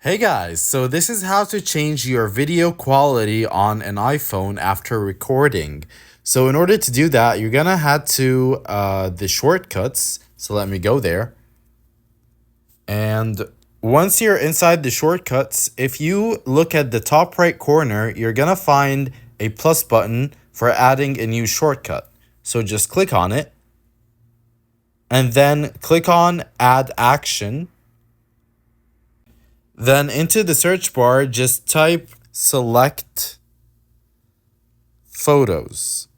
Hey guys, so this is how to change your video quality on an iPhone after recording. So in order to do that, you're gonna head to the shortcuts. So let me go there. And once you're inside the shortcuts, if you look at the top right corner, you're gonna find a plus button for adding a new shortcut. So just click on it and then click on Add Action. Then into the search bar, just type select photos.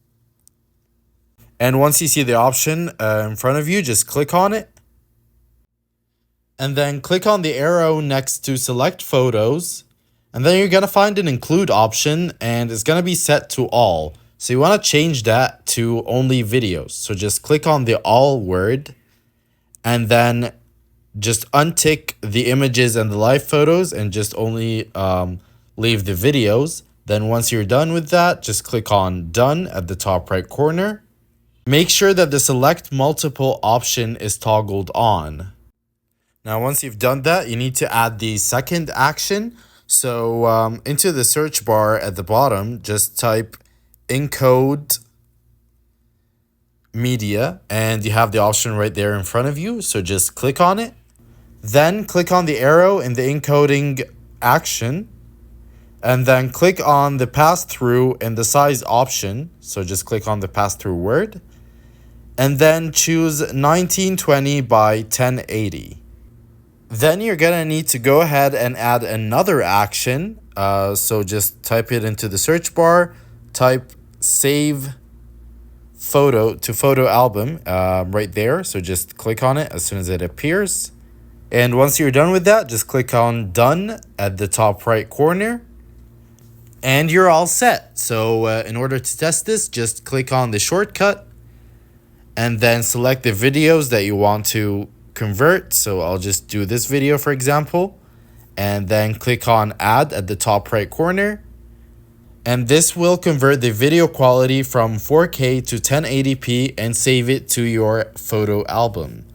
And once you see the option in front of you, just click on it. And then click on the arrow next to select photos. And then you're going to find an include option and it's going to be set to all. So you want to change that to only videos. So just click on the all word and then just untick the images and the live photos and just only leave the videos. Then once you're done with that, just click on done at the top right corner. Make sure that the select multiple option is toggled on. Now, once you've done that, you need to add the second action. So into the search bar at the bottom, just type encode media and you have the option right there in front of you. So just click on it. Then click on the arrow in the encoding action and then click on the pass through and the size option. So just click on the pass through word and then choose 1920 by 1080. Then you're gonna need to go ahead and add another action. So just type it into the search bar, type save photo to photo album right there. So just click on it as soon as it appears. And once you're done with that, just click on done at the top right corner and you're all set. So in order to test this, just click on the shortcut and then select the videos that you want to convert. So I'll just do this video, for example, and then click on add at the top right corner. And this will convert the video quality from 4K to 1080p and save it to your photo album.